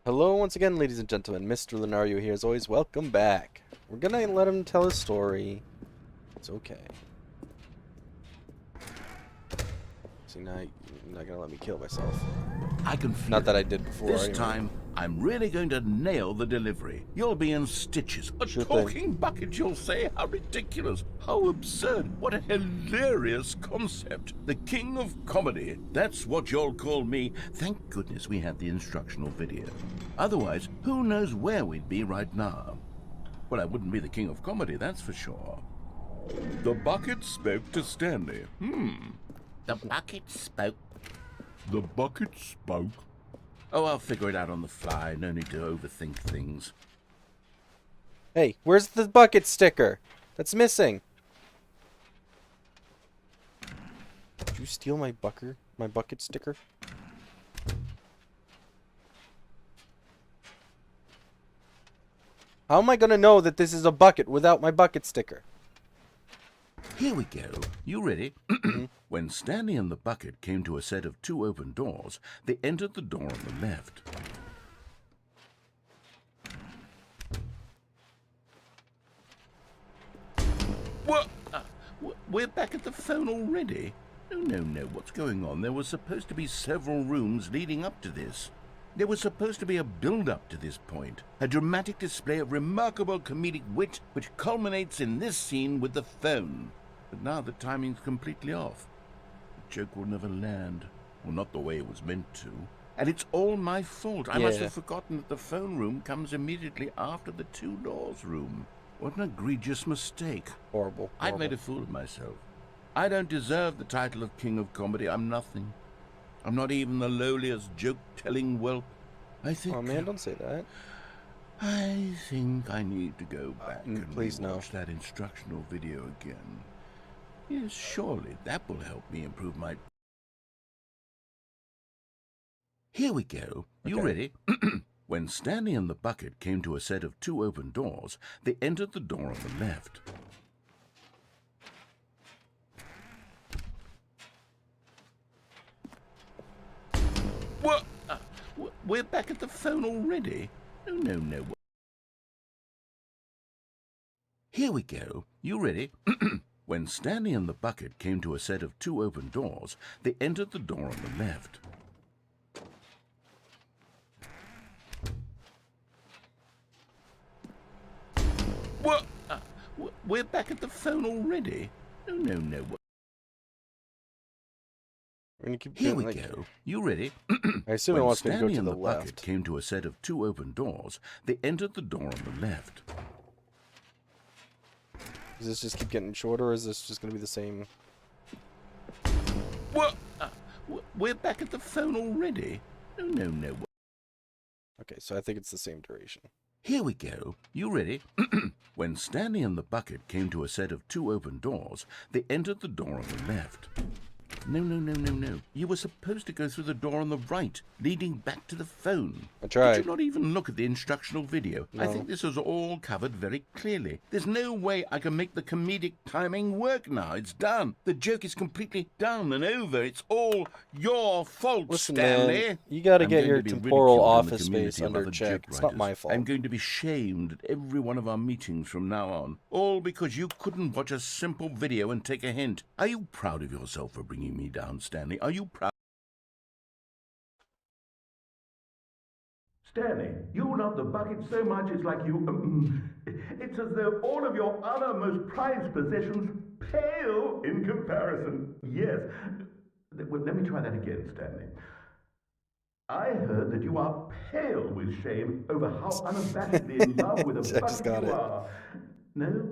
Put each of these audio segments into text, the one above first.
Hello once again, ladies and gentlemen. Mr.Lunario here as always. Welcome back. We're gonna let him tell his story. It's okay. See, now you're not gonna let me kill myself. I can feel Not that it. I did before. This anyway. time, I'm really going to nail the delivery. You'll be in stitches. A Sure talking bucket, you'll say? How ridiculous. How absurd. What a hilarious concept. The king of comedy. That's what you'll call me. Thank goodness we had the instructional video. Otherwise, who knows where we'd be right now. Well, I wouldn't be the king of comedy, that's for sure. The bucket spoke to Stanley. The bucket spoke. The bucket spoke. Oh, I'll figure it out on the fly. No need to overthink things. Hey, where's the bucket sticker? That's missing. Did you steal my bucket sticker? How am I gonna know that this is a bucket without my bucket sticker? Here we go. You ready? When Stanley and the bucket came to a set of two open doors, they entered the door on the left. What? We're back at the phone already? No. What's going on? There were supposed to be several rooms leading up to this. There was supposed to be a build-up to this point, a dramatic display of remarkable comedic wit which culminates in this scene with the phone. But now the timing's completely off. The joke will never land. Well, not the way it was meant to. And it's all my fault. I must Yeah. have forgotten that the phone room comes immediately after the two doors room. What an egregious mistake. Horrible. I've made a fool of myself. I don't deserve the title of King of Comedy. I'm nothing. I'm not even the lowliest joke-telling whelp. I think... Oh man, don't say that. I think I need to go back and please no. watch that instructional video again. Yes, surely that will help me improve my... Here we go. You Okay. ready? When Stanley and the bucket came to a set of two open doors, they entered the door on the left. What? We're back at the phone already? No. Here we go. You ready? When Stanley and the bucket came to a set of two open doors, they entered the door on the left. What? We're back at the phone already? No. We're gonna keep Here doing, we go. You ready? I assume it When wants me to go Stanley to and the the bucket left. came to a set of two open doors, they entered the door on the left. Does this just keep getting shorter, or is this just gonna be the same? What? We're back at the phone already? No. Okay, so I think it's the same duration. Here we go. You ready? When Stanley and the bucket came to a set of two open doors, they entered the door on the left. No. You were supposed to go through the door on the right, leading back to the phone. I tried. Did you not even look at the instructional video? I No. think this is all covered very clearly. There's no way I can make the comedic timing work now. It's done. The joke is completely done and over. It's all your fault, Listen, Stanley. man, you gotta I'm get going your to be temporal ridiculed in the office community space of under other check. joke It's not writers. my fault. I'm going to be shamed at every one of our meetings from now on. All because you couldn't watch a simple video and take a hint. Are you proud of yourself for bringing me down, Stanley? Are you proud? Stanley, you love the bucket so much it's like you... it's as though all of your other most prized possessions pale in comparison. Yes. Well, let me try that again, Stanley. I heard that you are pale with shame over how unabashedly in love with a I just bucket got you it. are. No?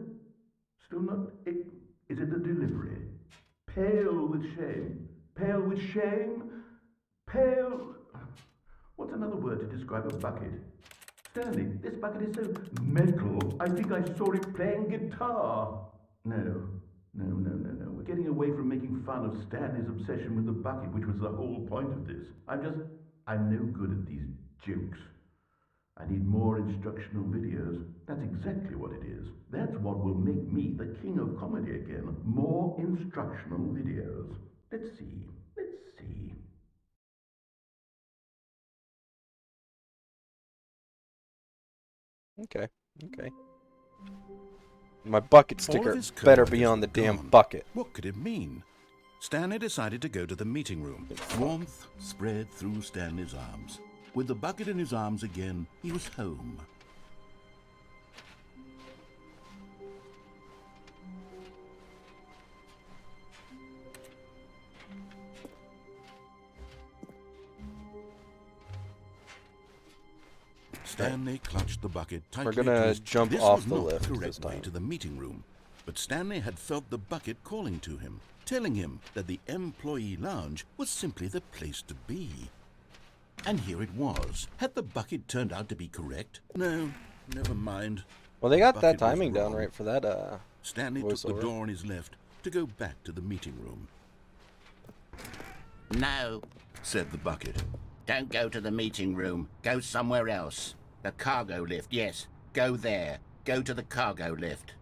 Still not? Is it the delivery? Pale with shame. Pale with shame? Pale... What's another word to describe a bucket? Stanley, this bucket is so metal. I think I saw it playing guitar. No. We're getting away from making fun of Stanley's obsession with the bucket, which was the whole point of this. I'm no good at these jokes. I need more instructional videos. That's exactly what it is. That's what will make me the king of comedy again. More instructional videos. Let's see. Okay. Okay. My bucket All of sticker his better co-workers be on were the damn gone. bucket. What could it mean? Stanley decided to go to the meeting room. Warmth spread through Stanley's arms. With the bucket in his arms again, he was home. Stanley clutched the bucket tightly We're gonna to his... jump This off was the not lift the this correct way time. to the meeting room, but Stanley had felt the bucket calling to him, telling him that the employee lounge was simply the place to be. And here it was. Had the bucket turned out to be correct? No, never mind. Well, they got that Bucket was timing down wrong. right for that, Stanley took the voiceover. door on his left to go back to the meeting room. No, Said the bucket. don't go to the meeting room. Go somewhere else. The cargo lift, yes. Go there. Go to the cargo lift.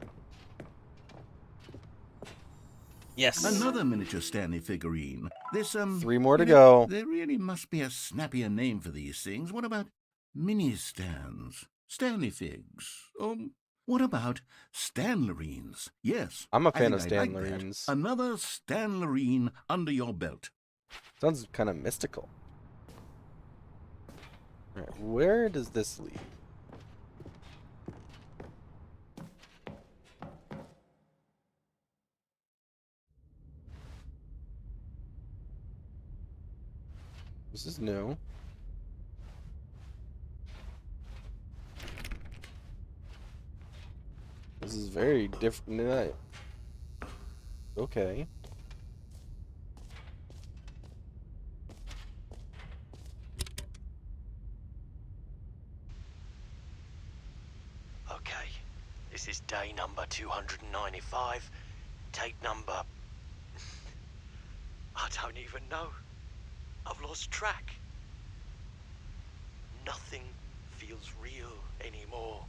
Yes. Another miniature Stanley figurine. This, 3 more to you know, go. There really must be a snappier name for these things. What about mini stands? Stanley figs? What about Stanlurines? Yes. I'm a I fan of think I like that. Stanlurines. Another Stanlurine under your belt. Sounds kind of mystical. Alright, where does this lead? This is new. This is very different. Okay. Okay, this is day number 295. Tape number... I don't even know. I've lost track. Nothing feels real anymore.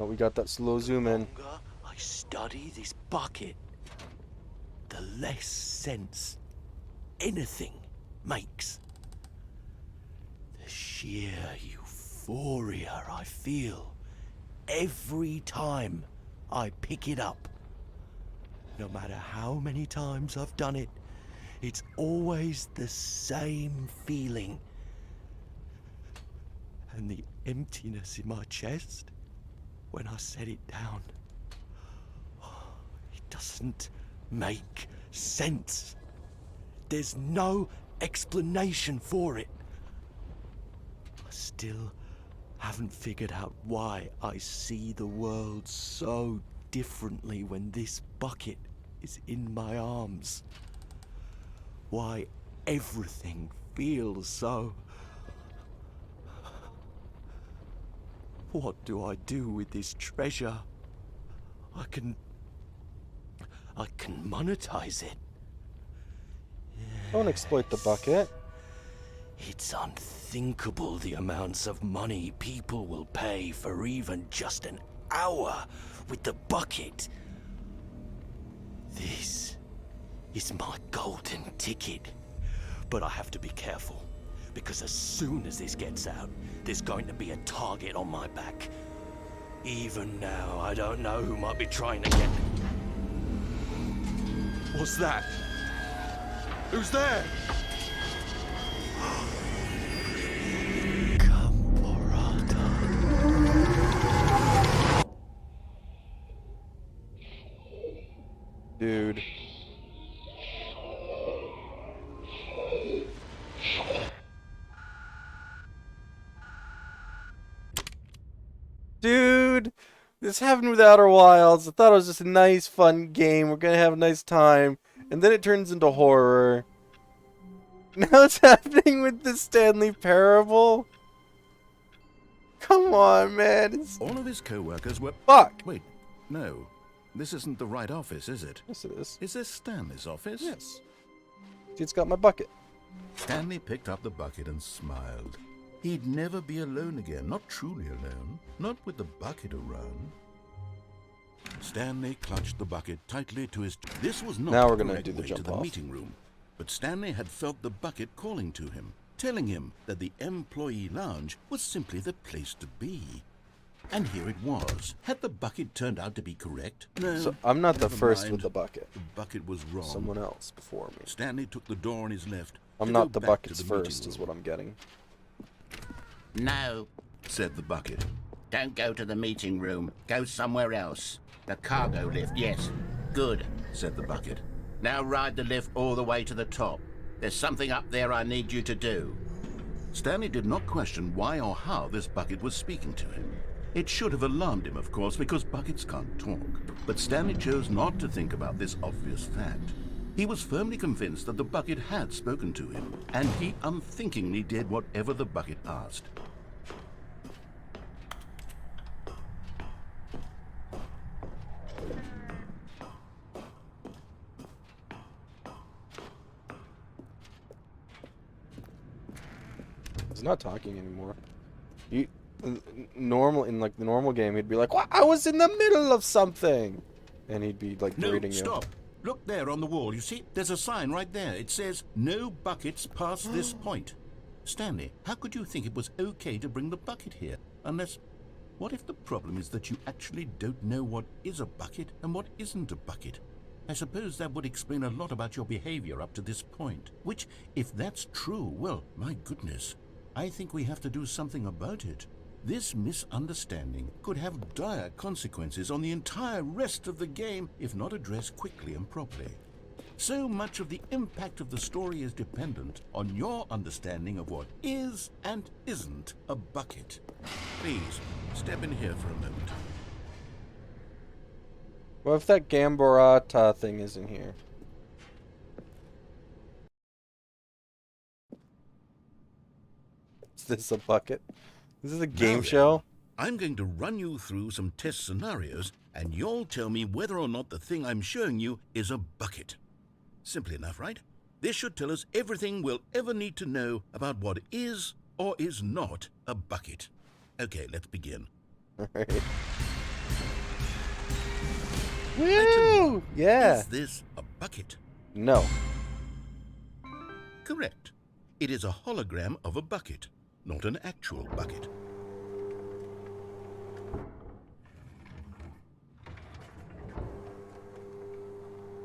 Oh, we got that slow zoom The in. longer I study this bucket, the less sense anything makes. The sheer euphoria I feel every time I pick it up. No matter how many times I've done it, it's always the same feeling. And the emptiness in my chest when I set it down, it doesn't make sense. There's no explanation for it. I still haven't figured out why I see the world so differently when this bucket is in my arms. Why everything feels so... What do I do with this treasure? I can monetize it. Don't exploit the bucket. It's unthinkable the amounts of money people will pay for even just an hour with the bucket. This is my golden ticket. But I have to be careful, because as soon as this gets out, there's going to be a target on my back. Even now, I don't know who might be trying to get... What's that? Who's there? Dude. Dude, this happened with Outer Wilds. I thought it was just a nice, fun game. We're gonna have a nice time. And then it turns into horror. Now it's happening with the Stanley Parable? Come on, man. It's... All of his co-workers were... Fuck! Wait, no. This isn't the right office, is it? Yes, it is. Is this Stanley's office? Yes. See, it's got my bucket. Stanley picked up the bucket and smiled. He'd never be alone again, not truly alone, not with the bucket around. Stanley clutched the bucket tightly to his... This was not Now we're the gonna correct do the way jump to the off. meeting room, but Stanley had felt the bucket calling to him, telling him that the employee lounge was simply the place to be. And here it was. Had the bucket turned out to be correct? No. So I'm not the never first mind. with the bucket. The bucket was wrong. Someone else before me. Stanley took the door on his left. I'm to not go the back to buckets the meeting first, is room, what I'm getting. No, said the bucket. don't go to the meeting room. Go somewhere else. The cargo lift, yes. Good, Said the bucket. now ride the lift all the way to the top. There's something up there I need you to do. Stanley did not question why or how this bucket was speaking to him. It should have alarmed him, of course, because buckets can't talk. But Stanley chose not to think about this obvious fact. He was firmly convinced that the bucket had spoken to him, and he unthinkingly did whatever the bucket asked. He's not talking anymore. Normal in like the normal game, he'd be like, "What? I was in the middle of something," and he'd be like No, berating you. stop. Look there on the wall. You see, there's a sign right there. It says, "No buckets past this point." Stanley, how could you think it was okay to bring the bucket here? Unless, what if the problem is that you actually don't know what is a bucket and what isn't a bucket? I suppose that would explain a lot about your behavior up to this point. Which, if that's true, well, my goodness, I think we have to do something about it. This misunderstanding could have dire consequences on the entire rest of the game if not addressed quickly and properly. So much of the impact of the story is dependent on your understanding of what is and isn't a bucket. Please, step in here for a moment. What if that Gamborata thing isn't here? Is this a bucket? This is a game Now then, show? I'm going to run you through some test scenarios, and you'll tell me whether or not the thing I'm showing you is a bucket. Simple enough, right? This should tell us everything we'll ever need to know about what is or is not a bucket. Okay, let's begin. Alright. Woo! Yeah. Is this a bucket? No. Correct. It is a hologram of a bucket, not an actual bucket.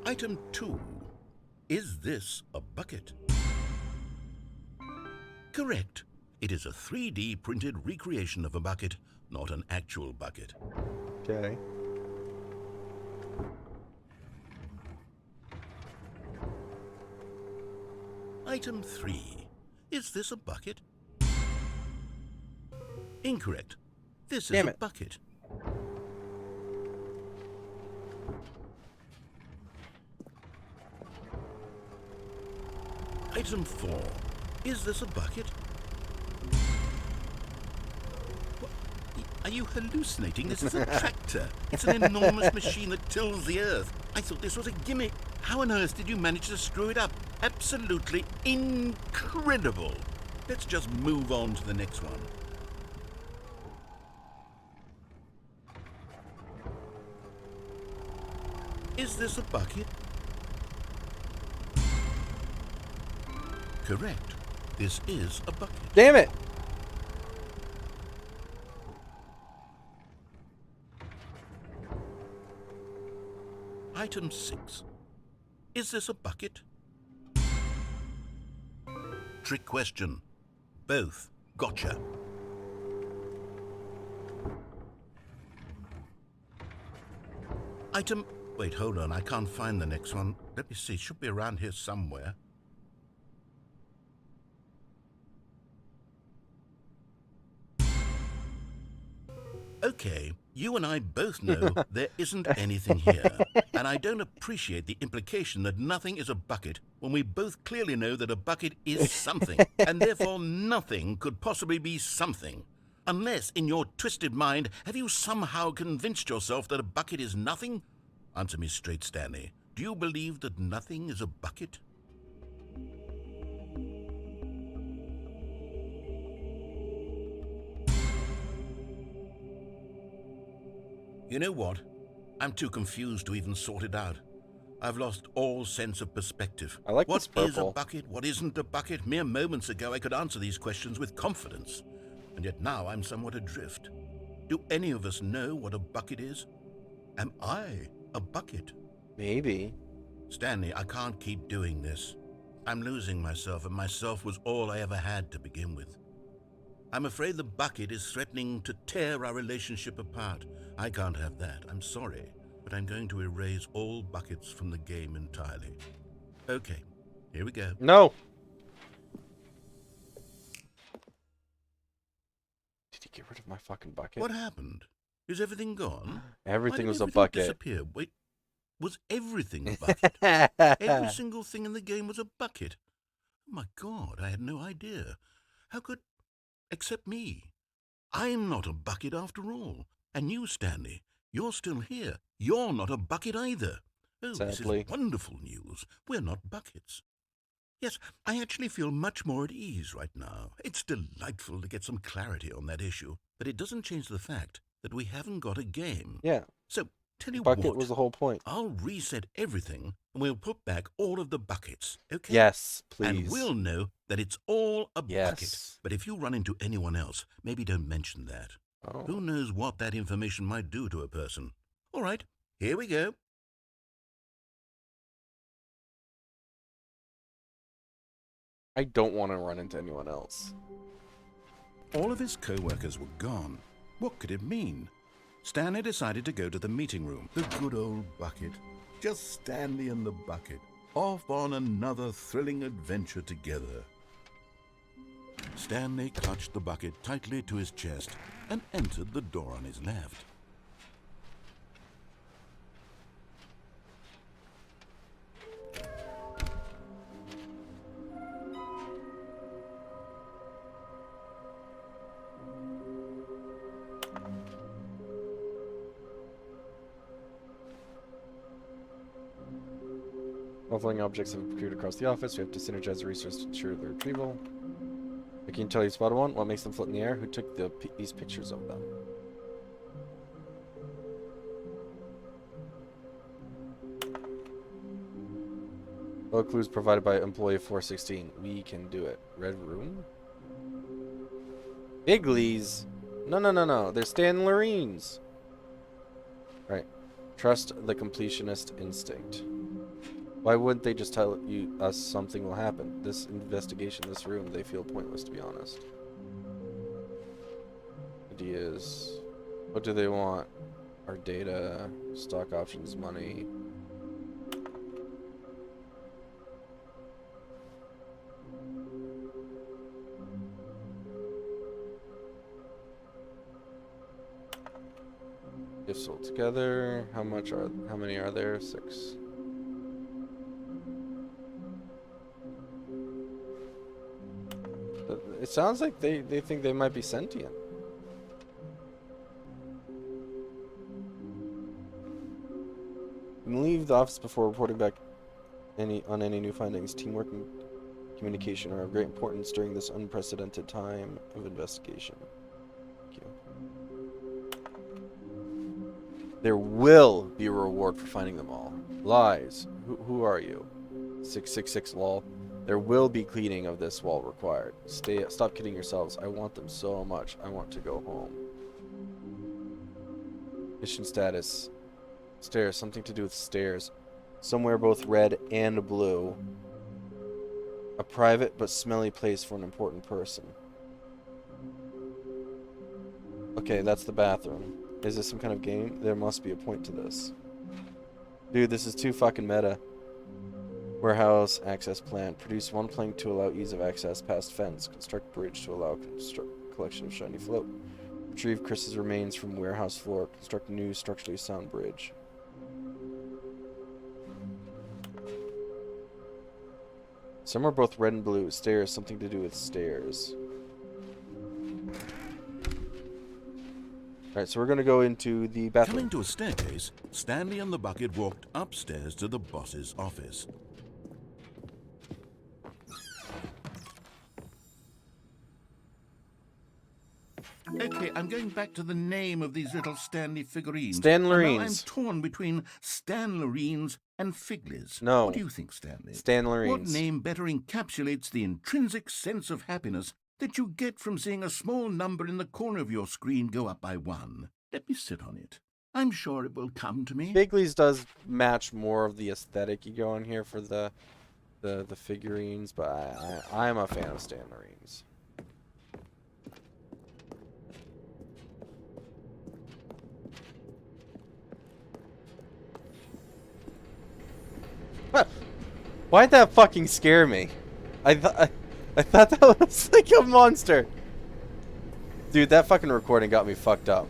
Item 2. Is this a bucket? Correct. It is a 3D printed recreation of a bucket, not an actual bucket. Okay. Item 3. Is this a bucket? Incorrect. This is Damn a it. bucket. Item 4. Is this a bucket? What? Are you hallucinating? This is a tractor. It's an enormous machine that tills the earth. I thought this was a gimmick. How on earth did you manage to screw it up? Absolutely incredible. Let's just move on to the next one. Is this a bucket? Correct. This is a bucket. Damn it! Item 6. Is this a bucket? Trick question. Both. Gotcha. Item... Wait, hold on. I can't find the next one. Let me see. It should be around here somewhere. Okay, you and I both know there isn't anything here. And I don't appreciate the implication that nothing is a bucket when we both clearly know that a bucket is something, and therefore nothing could possibly be something. Unless, in your twisted mind, have you somehow convinced yourself that a bucket is nothing? Answer me straight, Stanley. Do you believe that nothing is a bucket? You know what? I'm too confused to even sort it out. I've lost all sense of perspective. I like What this is a purple. bucket? What isn't a bucket? Mere moments ago I could answer these questions with confidence. And yet now I'm somewhat adrift. Do any of us know what a bucket is? Am I a bucket? Maybe. Stanley, I can't keep doing this. I'm losing myself, and myself was all I ever had to begin with. I'm afraid the bucket is threatening to tear our relationship apart. I can't have that. I'm sorry, but I'm going to erase all buckets from the game entirely. Okay, here we go. No. Did he get rid of my fucking bucket? What happened? Is everything gone? Everything Why was did a everything bucket. disappear? Wait, was everything a bucket? Every single thing in the game was a bucket. Oh my God, I had no idea. How could... except me. I'm not a bucket after all. And you, Stanley, you're still here. You're not a bucket either. Oh, Sadly. This is wonderful news. We're not buckets. Yes, I actually feel much more at ease right now. It's delightful to get some clarity on that issue, but it doesn't change the fact that we haven't got a game. Yeah. So, tell you Bucket what, was the whole point. I'll reset everything and we'll put back all of the buckets, okay? Yes, please. And we'll know that it's all a bucket. Yes. But if you run into anyone else, maybe don't mention that. Oh. Who knows what that information might do to a person? All right, here we go. I don't want to run into anyone else. All of his co-workers were gone. What could it mean? Stanley decided to go to the meeting room. The good old bucket. Just Stanley and the bucket. Off on another thrilling adventure together. Stanley clutched the bucket tightly to his chest and entered the door on his left. Muffling objects have appeared across the office. We have to synergize the resources to ensure their retrieval. I can tell you spotted one. What makes them float in the air? Who took these pictures of them? All clues provided by employee 416. We can do it. Red room? Bigleys? No. They're Stanlurines. Right. Trust the completionist instinct. Why wouldn't they just tell us something will happen? This investigation, this room, they feel pointless, to be honest. Ideas. What do they want? Our data, stock options, money. If sold together, how many are there? 6. It sounds like they think they might be sentient. And leave the office before reporting back on any new findings. Teamwork and communication are of great importance during this unprecedented time of investigation. Thank you. There will be a reward for finding them all. Lies. Who are you? 666 lol. There will be cleaning of this wall required. Stop kidding yourselves. I want them so much. I want to go home. Mission status. Stairs. Something to do with stairs. Somewhere both red and blue. A private but smelly place for an important person. Okay, that's the bathroom. Is this some kind of game? There must be a point to this. Dude, this is too fucking meta. Warehouse access plan. Produce one plank to allow ease of access past fence. Construct bridge to allow collection of shiny float. Retrieve Chris's remains from warehouse floor. Construct new structurally sound bridge. Some are both red and blue. Stairs. Something to do with stairs. Alright, so we're going to go into the bathroom. Coming to a staircase, Stanley and the bucket walked upstairs to the boss's office. Okay, I'm going back to the name of these little Stanley figurines. Stanlurines. Now I'm torn between Stanlurines and Figlies. No. What do you think, Stanley? Stanlurines. What name better encapsulates the intrinsic sense of happiness that you get from seeing a small number in the corner of your screen go up by 1. Let me sit on it. I'm sure it will come to me. Bigley's does match more of the aesthetic you go on here for the figurines, but I'm a fan of Stanlurines. Why'd that fucking scare me? I thought that was like a monster. Dude, that fucking recording got me fucked up.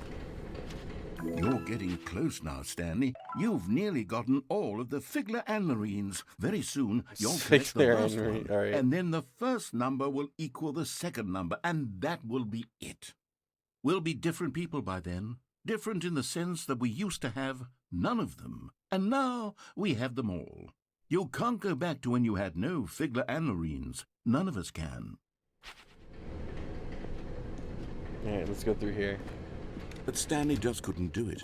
You're getting close now, Stanley. You've nearly gotten all of the Stanlurines. Very soon, you'll collect the last one. Right. And then the first number will equal the second number, and that will be it. We'll be different people by then. Different in the sense that we used to have none of them. And now we have them all. You can't go back to when you had no Stanlurines. None of us can. Alright, let's go through here. But Stanley just couldn't do it.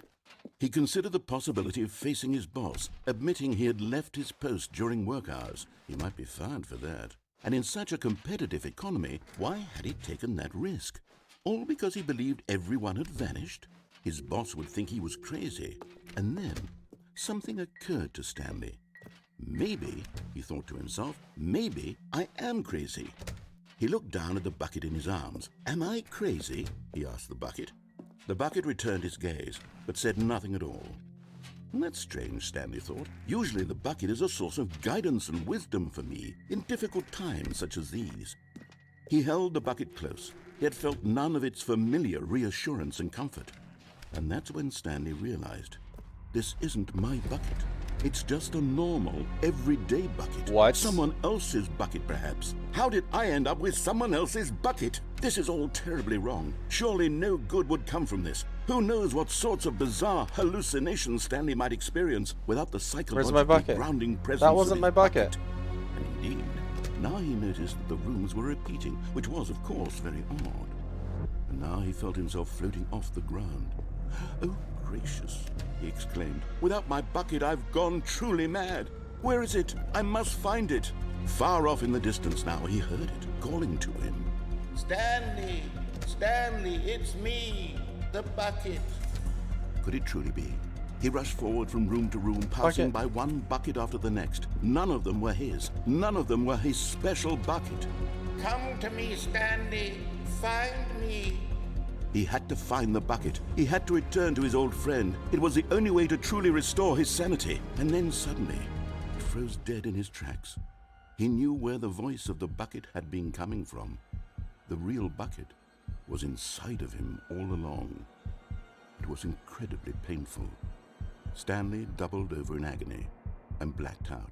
He considered the possibility of facing his boss, admitting he had left his post during work hours. He might be fired for that. And in such a competitive economy, why had he taken that risk? All because he believed everyone had vanished? His boss would think he was crazy. And then, something occurred to Stanley. Maybe, he thought to himself, maybe I am crazy. He looked down at the bucket in his arms. Am I crazy? He asked the bucket. The bucket returned his gaze, but said nothing at all. That's strange, Stanley thought. Usually the bucket is a source of guidance and wisdom for me in difficult times such as these. He held the bucket close, yet felt none of its familiar reassurance and comfort. And that's when Stanley realized, this isn't my bucket. It's just a normal, everyday bucket. What? Someone else's bucket, perhaps. How did I end up with someone else's bucket? This is all terribly wrong. Surely no good would come from this. Who knows what sorts of bizarre hallucinations Stanley might experience without the psychologically grounding presence That wasn't of my his bucket. And indeed, now he noticed that the rooms were repeating, which was, of course, very odd. And now he felt himself floating off the ground. Oh, gracious, he exclaimed. Without my bucket, I've gone truly mad. Where is it? I must find it. Far off in the distance now, he heard it, calling to him. Stanley! Stanley, it's me, the bucket. Could it truly be? He rushed forward from room to room, passing by one bucket after the next. None of them were his. None of them were his special bucket. Come to me, Stanley. Find me. He had to find the bucket. He had to return to his old friend. It was the only way to truly restore his sanity. And then suddenly, he froze dead in his tracks. He knew where the voice of the bucket had been coming from. The real bucket was inside of him all along. It was incredibly painful. Stanley doubled over in agony and blacked out.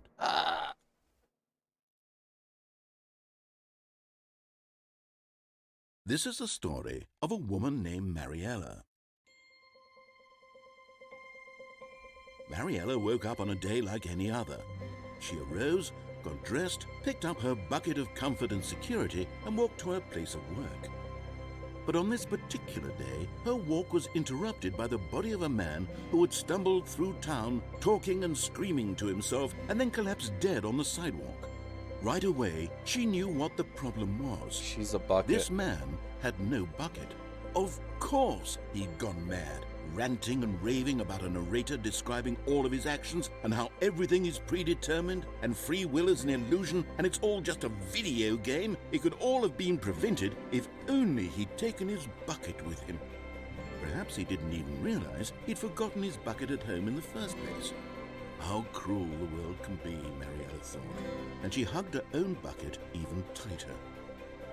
This is the story of a woman named Mariella. Mariella woke up on a day like any other. She arose, got dressed, picked up her bucket of comfort and security, and walked to her place of work. But on this particular day, her walk was interrupted by the body of a man who had stumbled through town, talking and screaming to himself, and then collapsed dead on the sidewalk. Right away, she knew what the problem was. She's a bucket. This man had no bucket. Of course he'd gone mad, ranting and raving about a narrator describing all of his actions and how everything is predetermined and free will is an illusion and it's all just a video game. It could all have been prevented if only he'd taken his bucket with him. Perhaps he didn't even realize he'd forgotten his bucket at home in the first place. How cruel the world can be, Mariella thought, and she hugged her own bucket even tighter.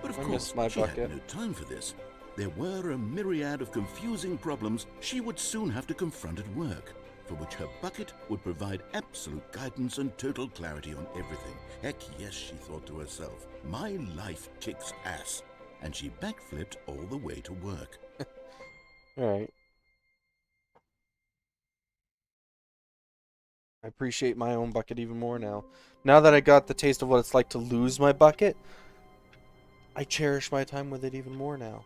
But of course, she had no time for this. There were a myriad of confusing problems she would soon have to confront at work, for which her bucket would provide absolute guidance and total clarity on everything. Heck yes, she thought to herself, my life kicks ass. And she backflipped all the way to work. Alright. I appreciate my own bucket even more now. Now that I got the taste of what it's like to lose my bucket, I cherish my time with it even more now.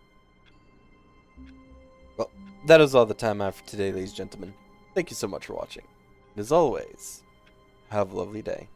Well, that is all the time I have for today, ladies and gentlemen. Thank you so much for watching. And as always, have a lovely day.